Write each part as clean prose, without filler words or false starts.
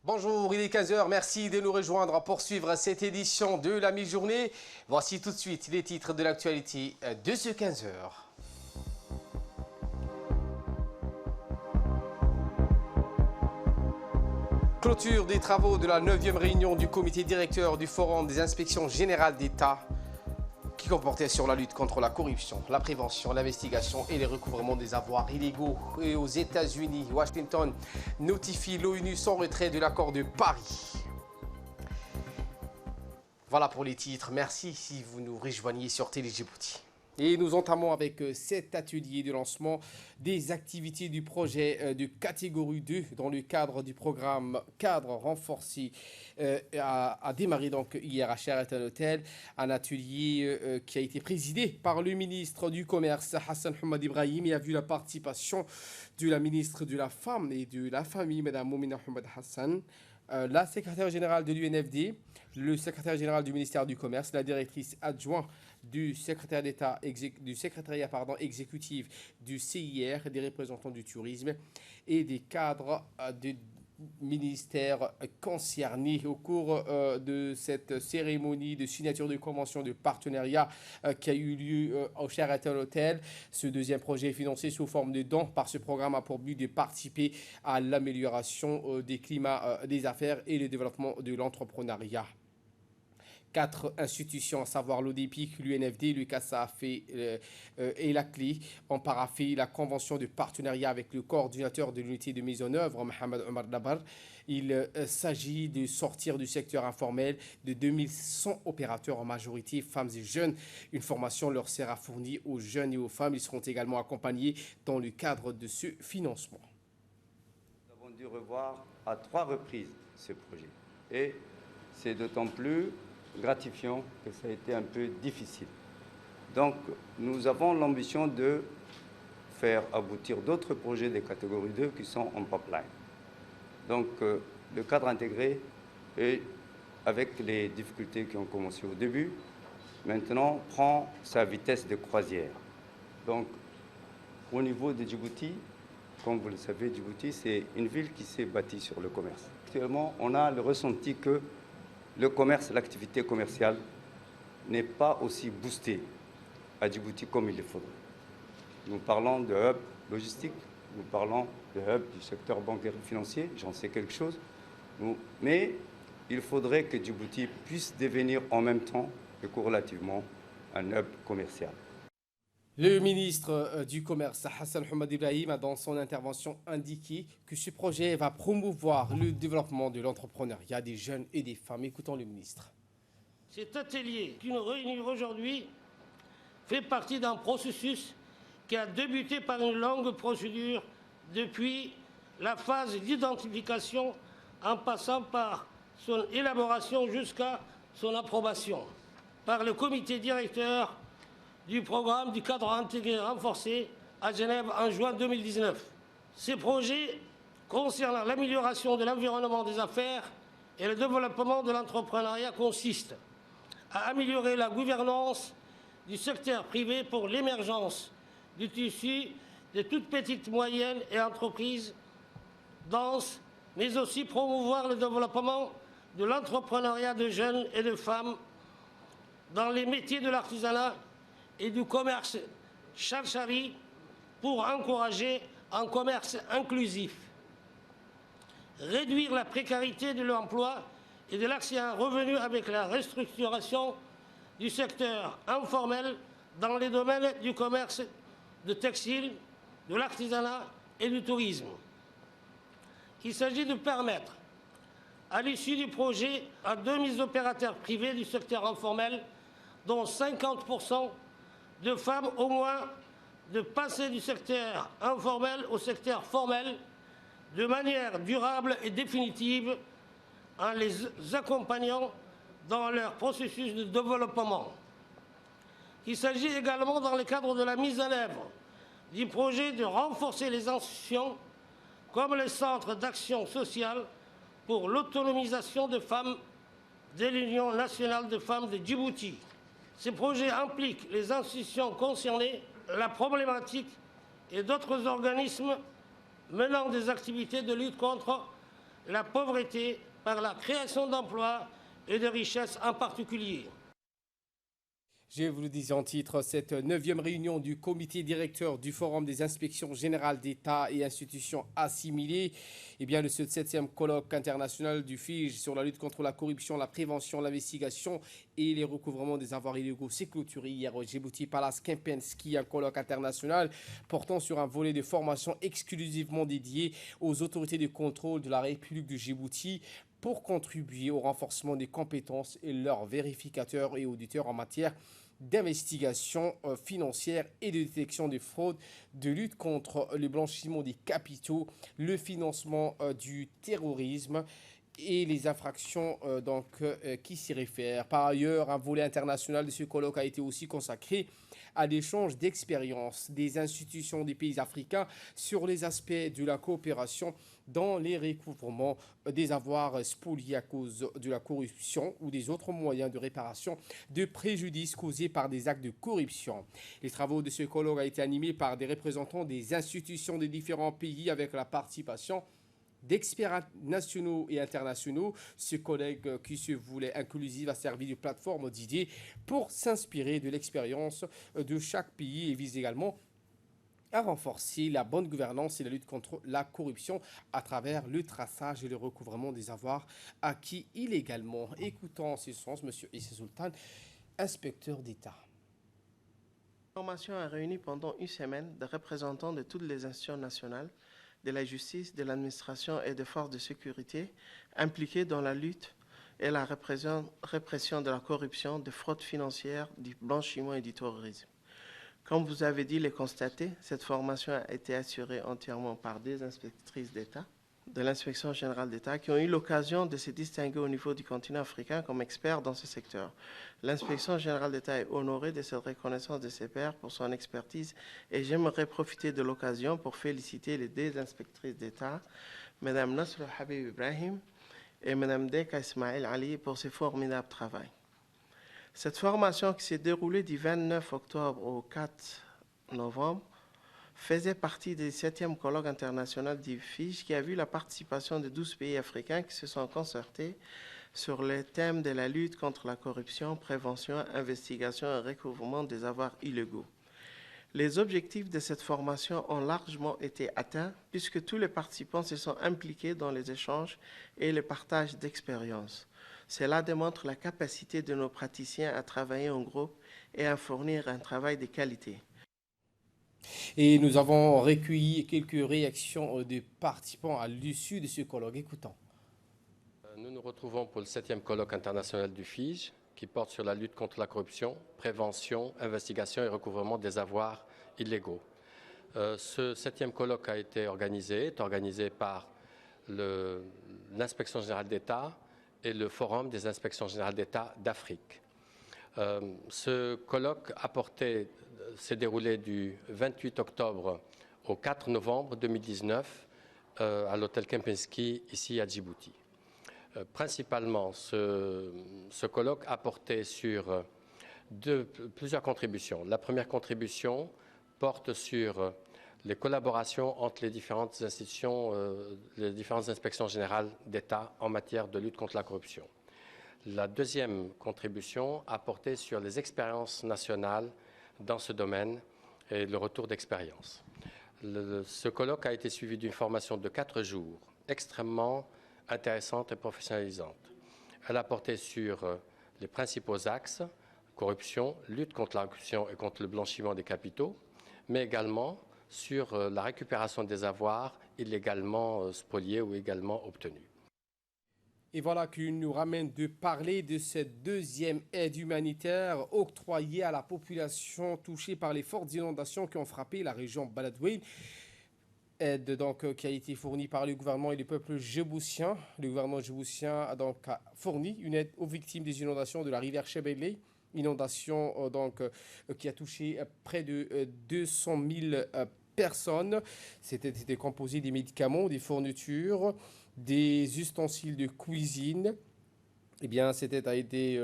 Bonjour, il est 15 h, merci de nous rejoindre à poursuivre cette édition de la mi-journée. Voici tout de suite les titres de l'actualité de ce 15 h. Clôture des travaux de la 9e réunion du comité directeur du Forum des inspections générales d'État qui comportait sur la lutte contre la corruption, la prévention, l'investigation et le recouvrement des avoirs illégaux. Et aux États-Unis, Washington notifie l'ONU son retrait de l'accord de Paris. Voilà pour les titres. Merci si vous nous rejoignez sur Télé Djibouti. Et nous entamons avec cet atelier de lancement des activités du projet de catégorie 2 dans le cadre du programme cadre renforcé a démarré donc hier à Sheraton Hotel, un atelier qui a été présidé par le ministre du Commerce Hassan Hamad Ibrahim et a vu la participation de la ministre de la Femme et de la Famille, Mme Moumina Hamad Hassan, la secrétaire générale de l'UNFD, le secrétaire général du ministère du Commerce, la directrice adjointe du secrétaire d'État, du secrétariat exécutif du CIR, des représentants du tourisme et des cadres du ministère concernés au cours de cette cérémonie de signature de convention de partenariat qui a eu lieu au Sheraton Hotel. Ce deuxième projet est financé sous forme de dons par ce programme a pour but de participer à l'amélioration des climats des affaires et le développement de l'entrepreneuriat. 4 institutions, à savoir l'ODPIC, l'UNFD, le CASAF et la CLI, ont paraphé la convention de partenariat avec le coordinateur de l'unité de mise en œuvre, Mohamed Omar Dabar. Il s'agit de sortir du secteur informel de 2100 opérateurs, en majorité femmes et jeunes. Une formation leur sera fournie aux jeunes et aux femmes. Ils seront également accompagnés dans le cadre de ce financement. Nous avons dû revoir à 3 reprises ce projet. Et c'est d'autant plus gratifiant que ça a été un peu difficile. Donc, nous avons l'ambition de faire aboutir d'autres projets de catégorie 2 qui sont en pipeline. Donc, le cadre intégré, et avec les difficultés qui ont commencé au début, maintenant prend sa vitesse de croisière. Donc, au niveau de Djibouti, comme vous le savez, Djibouti, c'est une ville qui s'est bâtie sur le commerce. Actuellement, on a le ressenti que le commerce, l'activité commerciale n'est pas aussi boostée à Djibouti comme il le faudrait. Nous parlons de hub logistique, nous parlons de hub du secteur bancaire et financier, j'en sais quelque chose. Mais il faudrait que Djibouti puisse devenir en même temps et corrélativement un hub commercial. Le ministre du Commerce, Hassan Hamad Ibrahim, a dans son intervention indiqué que ce projet va promouvoir le développement de l'entrepreneuriat des jeunes et des femmes. Écoutons le ministre. Cet atelier qui nous réunit aujourd'hui fait partie d'un processus qui a débuté par une longue procédure depuis la phase d'identification en passant par son élaboration jusqu'à son approbation par le comité directeur du programme du cadre intégré renforcé à Genève en juin 2019. Ces projets concernant l'amélioration de l'environnement des affaires et le développement de l'entrepreneuriat consistent à améliorer la gouvernance du secteur privé pour l'émergence du tissu de toutes petites, moyennes et entreprises denses, mais aussi promouvoir le développement de l'entrepreneuriat de jeunes et de femmes dans les métiers de l'artisanat et du commerce charchari pour encourager un commerce inclusif. Réduire la précarité de l'emploi et de l'accès à un revenu avec la restructuration du secteur informel dans les domaines du commerce de textile, de l'artisanat et du tourisme. Il s'agit de permettre, à l'issue du projet, à 2000 opérateurs privés du secteur informel, dont 50% de femmes au moins, de passer du secteur informel au secteur formel de manière durable et définitive en les accompagnant dans leur processus de développement. Il s'agit également, dans le cadre de la mise en œuvre du projet, de renforcer les institutions comme les centres d'action sociale pour l'autonomisation des femmes de l'Union nationale des femmes de Djibouti. Ces projets impliquent les institutions concernées, la problématique et d'autres organismes menant des activités de lutte contre la pauvreté par la création d'emplois et de richesses en particulier. Je vous le disais en titre, cette 9e réunion du comité directeur du Forum des inspections générales d'État et institutions assimilées, eh bien, le 7e colloque international du FIJ sur la lutte contre la corruption, la prévention, l'investigation et les recouvrements des avoirs illégaux s'est clôturé hier au Djibouti Palace Kempinski, un colloque international portant sur un volet de formation exclusivement dédié aux autorités de contrôle de la République du Djibouti pour contribuer au renforcement des compétences et leurs vérificateurs et auditeurs en matière d'investigation financière et de détection des fraudes, de lutte contre le blanchiment des capitaux, le financement du terrorisme et les infractions qui s'y réfèrent. Par ailleurs, un volet international de ce colloque a été aussi consacré à l'échange d'expériences des institutions des pays africains sur les aspects de la coopération dans les recouvrements des avoirs spoliés à cause de la corruption ou des autres moyens de réparation de préjudices causés par des actes de corruption. Les travaux de ce colloque ont été animés par des représentants des institutions des différents pays avec la participation d'experts nationaux et internationaux. Ce collègue qui se voulait inclusif a servi de plateforme d'idées pour s'inspirer de l'expérience de chaque pays et vise également à renforcer la bonne gouvernance et la lutte contre la corruption à travers le traçage et le recouvrement des avoirs acquis illégalement. Écoutons en ce sens M. Issa Sultan, inspecteur d'État. La formation a réuni pendant une semaine des représentants de toutes les institutions nationales, de la justice, de l'administration et des forces de sécurité impliquées dans la lutte et la répression de la corruption, des fraudes financières, du blanchiment et du terrorisme. Comme vous avez dit les constater, cette formation a été assurée entièrement par des inspectrices d'État de l'inspection générale d'État qui ont eu l'occasion de se distinguer au niveau du continent africain comme experts dans ce secteur. L'inspection générale d'État est honorée de cette reconnaissance de ses pairs pour son expertise et j'aimerais profiter de l'occasion pour féliciter les deux inspectrices d'État, Mme Nasr Habib Ibrahim et Mme Deka Ismail Ali, pour ce formidable travail. Cette formation qui s'est déroulée du 29 octobre au 4 novembre faisait partie du 7e colloque international du FIJ qui a vu la participation de 12 pays africains qui se sont concertés sur le thème de la lutte contre la corruption, prévention, investigation et recouvrement des avoirs illégaux. Les objectifs de cette formation ont largement été atteints puisque tous les participants se sont impliqués dans les échanges et le partage d'expériences. Cela démontre la capacité de nos praticiens à travailler en groupe et à fournir un travail de qualité. Et nous avons recueilli quelques réactions des participants à l'issue de ce colloque. Écoutons. Nous nous retrouvons pour le 7e colloque international du FIJ qui porte sur la lutte contre la corruption, prévention, investigation et recouvrement des avoirs illégaux. Ce 7e colloque est organisé par l'inspection générale d'État et le Forum des inspections générales d'État d'Afrique. Ce colloque s'est déroulé du 28 octobre au 4 novembre 2019 à l'hôtel Kempinski, ici à Djibouti. Principalement, ce colloque a porté sur plusieurs contributions. La première contribution porte sur les collaborations entre les différentes institutions, les différentes inspections générales d'État en matière de lutte contre la corruption. La deuxième contribution a porté sur les expériences nationales dans ce domaine et le retour d'expérience. Ce colloque a été suivi d'une formation de 4 jours, extrêmement intéressante et professionnalisante. Elle a porté sur les principaux axes, corruption, lutte contre la corruption et contre le blanchiment des capitaux, mais également sur la récupération des avoirs illégalement spoliés ou également obtenus. Et voilà qui nous ramène de parler de cette deuxième aide humanitaire octroyée à la population touchée par les fortes inondations qui ont frappé la région Beledweyne. Aide donc qui a été fournie par le gouvernement et le peuple djiboutien. Le gouvernement djiboutien a donc fourni une aide aux victimes des inondations de la rivière Chebele. Inondation qui a touché près de 200 000 personnes. C'était composé des médicaments, des fournitures, des ustensiles de cuisine. Eh bien, a été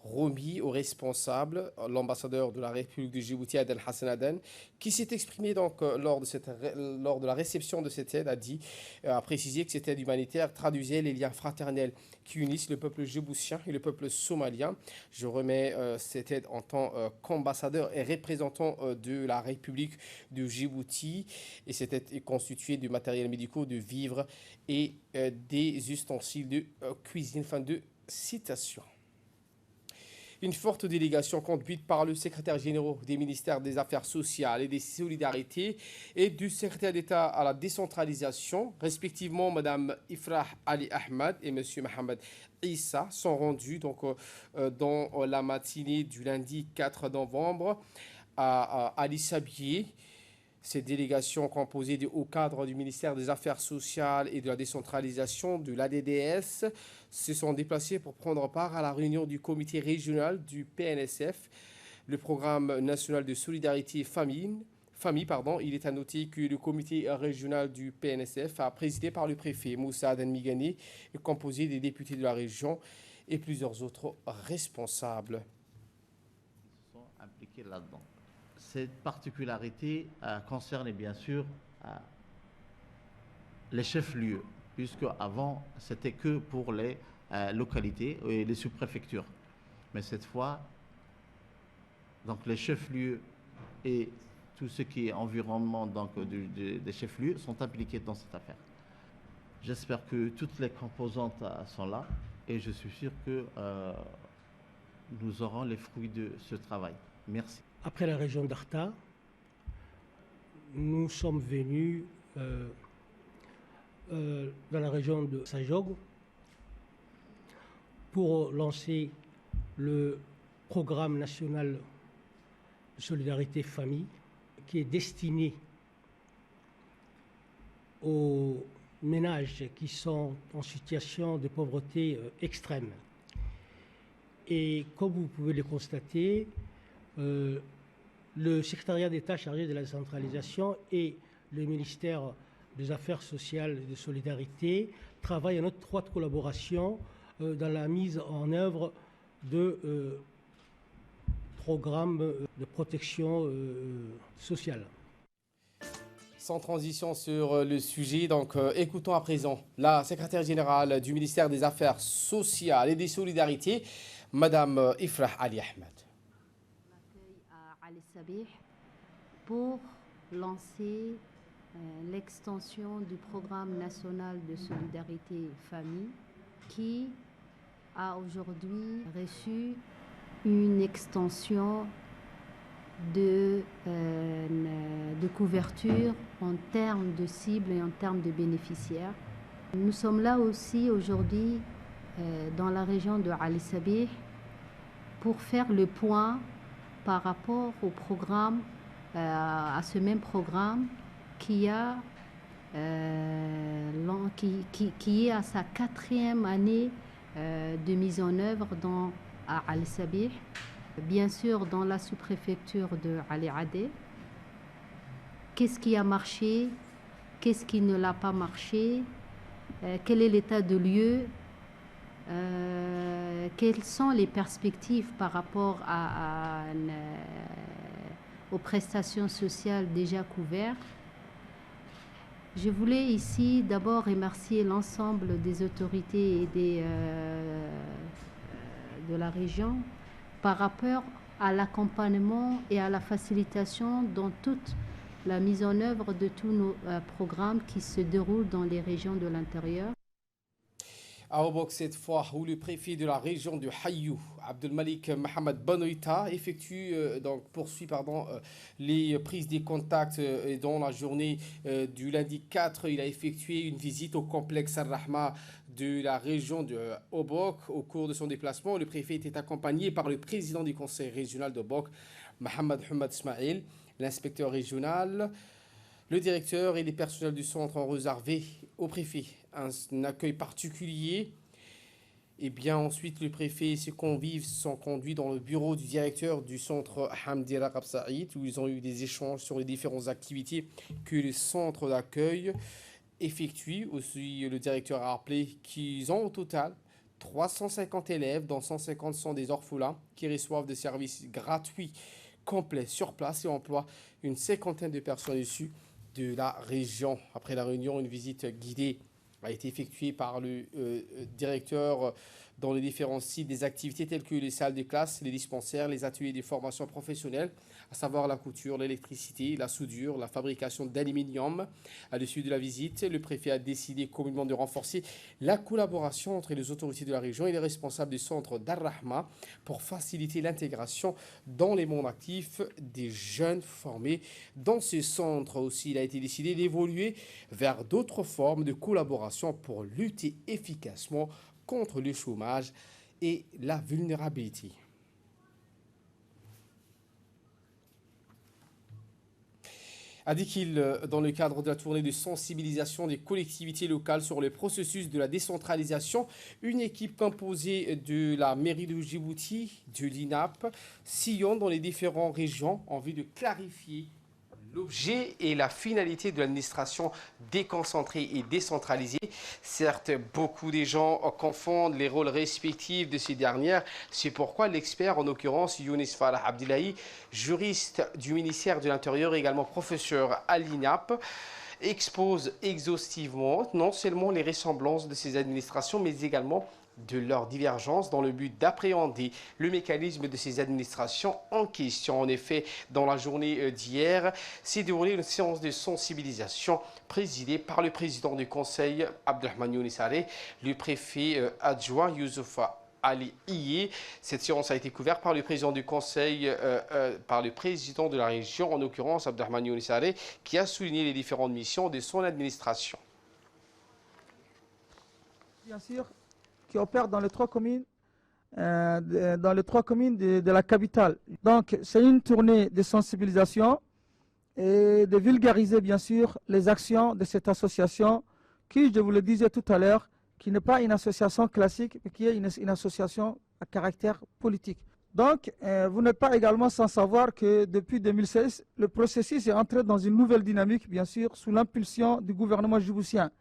remis au responsable, l'ambassadeur de la République de Djibouti, Aden Hassan Aden, qui s'est exprimé donc lors de la réception de cette aide, a précisé que cette aide humanitaire traduisait les liens fraternels qui unissent le peuple djiboutien et le peuple somalien. Je remets cette aide en tant qu'ambassadeur et représentant de la République de Djibouti. Et cette aide est constituée de matériels médicaux, de vivres et des ustensiles de cuisine. Fin de citation. Une forte délégation conduite par le secrétaire général des ministères des Affaires sociales et des solidarités et du secrétaire d'État à la décentralisation, respectivement Mme Ifrah Ali Ahmad et M. Mohamed Issa, sont rendus donc, dans la matinée du lundi 4 novembre à Ali Sabié. Cette délégation composée des hauts cadres du ministère des Affaires sociales et de la décentralisation de l'ADDS se sont déplacés pour prendre part à la réunion du comité régional du PNSF, le programme national de solidarité famille. Il est à noter que le comité régional du PNSF, présidé par le préfet Moussa Aden Migani, est composé des députés de la région et plusieurs autres responsables. Ils se sont impliqués là-dedans. Cette particularité concerne bien sûr les chefs-lieux, puisque avant c'était que pour les localités et les sous-préfectures. Mais cette fois, donc les chefs-lieux et tout ce qui est environnement donc, des chefs-lieux sont impliqués dans cette affaire. J'espère que toutes les composantes sont là et je suis sûr que nous aurons les fruits de ce travail. Merci. Après la région d'Arta, nous sommes venus dans la région de Sajog pour lancer le programme national de solidarité famille qui est destiné aux ménages qui sont en situation de pauvreté extrême. Et comme vous pouvez le constater, le secrétariat d'État chargé de la décentralisation et le ministère des Affaires sociales et de solidarité travaillent en étroite collaboration dans la mise en œuvre de programmes de protection sociale. Sans transition sur le sujet, donc écoutons à présent la secrétaire générale du ministère des Affaires sociales et des solidarités, Madame Ifrah Ali Ahmed. Ali Sabih pour lancer l'extension du programme national de solidarité famille qui a aujourd'hui reçu une extension de couverture en termes de cibles et en termes de bénéficiaires. Nous sommes là aussi aujourd'hui dans la région de Ali Sabih pour faire le point par rapport au programme, à ce même programme qui est à sa 4e année de mise en œuvre à Ali Sabih, bien sûr dans la sous-préfecture de Ali Adé. Qu'est-ce qui a marché? Qu'est-ce qui ne l'a pas marché? Quel est l'état de lieu? Quelles sont les perspectives par rapport aux prestations sociales déjà couvertes? Je voulais ici d'abord remercier l'ensemble des autorités et de la région par rapport à l'accompagnement et à la facilitation dans toute la mise en œuvre de tous nos programmes qui se déroulent dans les régions de l'intérieur. À Obok, cette fois, où le préfet de la région de Hayou, Abdelmalik Mohamed Banoïta, poursuit les prises des contacts. Et dans la journée du lundi 4, il a effectué une visite au complexe Al-Rahma de la région de Obok. Au cours de son déplacement, le préfet était accompagné par le président du conseil régional d'Obok, Mohamed Hamad Ismail, l'inspecteur régional. Le directeur et les personnels du centre ont réservé au préfet un accueil particulier. Et bien ensuite, le préfet et ses convives sont conduits dans le bureau du directeur du centre Hamdi Raqab Saïd, où ils ont eu des échanges sur les différentes activités que le centre d'accueil effectue. Aussi, le directeur a rappelé qu'ils ont au total 350 élèves, dont 150 sont des orphelins, qui reçoivent des services gratuits complets sur place et emploient une cinquantaine de personnes issues de la région. Après la réunion, une visite guidée a été effectuée par le directeur dans les différents sites des activités telles que les salles de classe, les dispensaires, les ateliers de formation professionnelle, à savoir la couture, l'électricité, la soudure, la fabrication d'aluminium. À l'issue de la visite, le préfet a décidé communément de renforcer la collaboration entre les autorités de la région et les responsables du centre d'Ar-Rahma pour faciliter l'intégration dans les mondes actifs des jeunes formés. Dans ce centre aussi, il a été décidé d'évoluer vers d'autres formes de collaboration pour lutter efficacement contre le chômage et la vulnérabilité. A dit qu'il, dans le cadre de la tournée de sensibilisation des collectivités locales sur le processus de la décentralisation, une équipe composée de la mairie de Djibouti, de l'INAP, sillonne dans les différentes régions en vue de clarifier l'objet et la finalité de l'administration déconcentrée et décentralisée. Certes, beaucoup de gens confondent les rôles respectifs de ces dernières. C'est pourquoi l'expert, en l'occurrence Younis Farah Abdillahi, juriste du ministère de l'Intérieur et également professeur à l'INAP, expose exhaustivement non seulement les ressemblances de ces administrations, mais également de leurs divergences dans le but d'appréhender le mécanisme de ces administrations en question. En effet, dans la journée d'hier, s'est déroulée une séance de sensibilisation présidée par le président du Conseil, Abdelrahman Younissaré, le préfet adjoint, Youssoufa Ali Iye. Cette séance a été couverte par le président du Conseil, par le président de la région, en l'occurrence Abdelrahman Younissaré, qui a souligné les différentes missions de son administration. Bien sûr, qui opère dans les trois communes, de la capitale. Donc, c'est une tournée de sensibilisation et de vulgariser, bien sûr, les actions de cette association qui, je vous le disais tout à l'heure, qui n'est pas une association classique, mais qui est une association à caractère politique. Donc, vous n'êtes pas également sans savoir que depuis 2016, le processus est entré dans une nouvelle dynamique, bien sûr, sous l'impulsion du gouvernement djiboutien.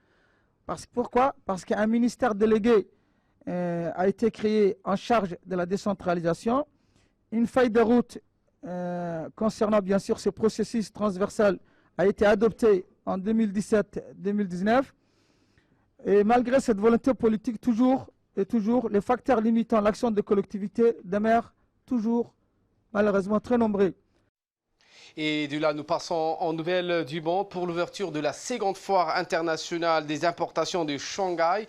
Pourquoi? Parce qu'un ministère délégué a été créé en charge de la décentralisation. Une feuille de route concernant bien sûr ce processus transversal a été adoptée en 2017-2019. Et malgré cette volonté politique, toujours, les facteurs limitant l'action des collectivités demeurent toujours malheureusement très nombreux. Et de là, nous passons en nouvelles du monde pour l'ouverture de la seconde foire internationale des importations de Shanghai.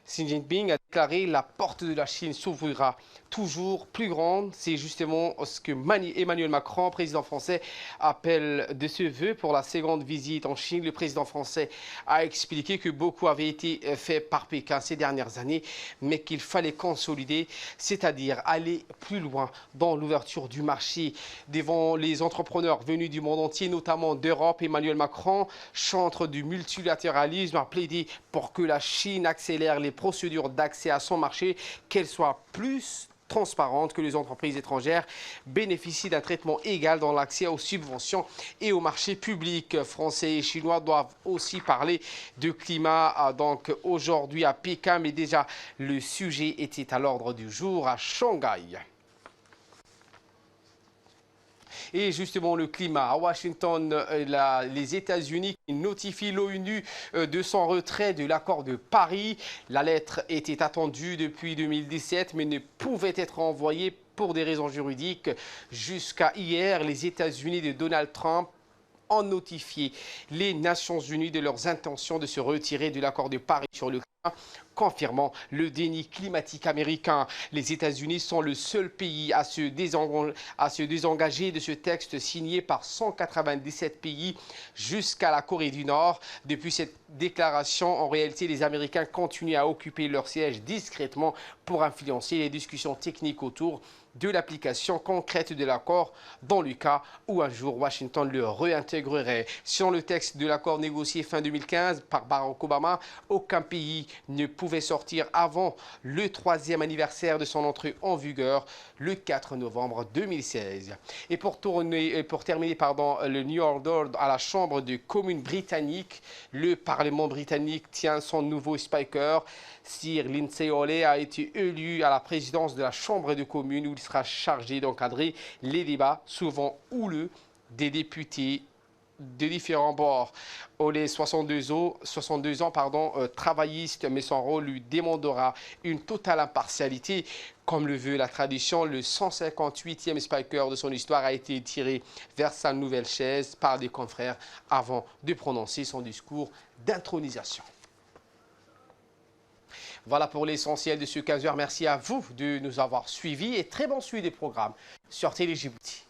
Xi Jinping a déclaré que la porte de la Chine s'ouvrira toujours plus grande. C'est justement ce que Emmanuel Macron, président français, appelle de ses vœux pour la seconde visite en Chine. Le président français a expliqué que beaucoup avait été fait par Pékin ces dernières années, mais qu'il fallait consolider, c'est-à-dire aller plus loin dans l'ouverture du marché. Devant les entrepreneurs venus du monde entier, notamment d'Europe, Emmanuel Macron, chantre du multilatéralisme, a plaidé pour que la Chine accélère les procédures d'accès à son marché, qu'elles soient plus transparentes, que les entreprises étrangères bénéficient d'un traitement égal dans l'accès aux subventions et aux marchés publics. Français et Chinois doivent aussi parler de climat donc aujourd'hui à Pékin, mais déjà le sujet était à l'ordre du jour à Shanghai. Et justement, le climat à Washington, les États-Unis notifient l'ONU de son retrait de l'accord de Paris. La lettre était attendue depuis 2017, mais ne pouvait être envoyée pour des raisons juridiques. Jusqu'à hier, les États-Unis de Donald Trump ont notifié les Nations Unies de leurs intentions de se retirer de l'accord de Paris sur le climat, confirmant le déni climatique américain. Les États-Unis sont le seul pays à se désengager de ce texte signé par 197 pays jusqu'à la Corée du Nord. Depuis cette déclaration, en réalité, les Américains continuent à occuper leur siège discrètement pour influencer les discussions techniques autour de l'application concrète de l'accord dans le cas où un jour Washington le réintégrerait. Selon le texte de l'accord négocié fin 2015 par Barack Obama, aucun pays ne pouvait pouvait sortir avant le 3e anniversaire de son entrée en vigueur le 4 novembre 2016. Et pour terminer, le New Order à la Chambre des communes britannique, le Parlement britannique tient son nouveau Speaker. Sir Lindsay Hoyle a été élu à la présidence de la Chambre des communes où il sera chargé d'encadrer les débats souvent houleux des députés de différents bords. Hoyle, 62 ans, travailliste, mais son rôle lui demandera une totale impartialité. Comme le veut la tradition, le 158e Speaker de son histoire a été tiré vers sa nouvelle chaise par des confrères avant de prononcer son discours d'intronisation. Voilà pour l'essentiel de ce 15h. Merci à vous de nous avoir suivis et très bon suivi des programmes sur Télé Djibouti.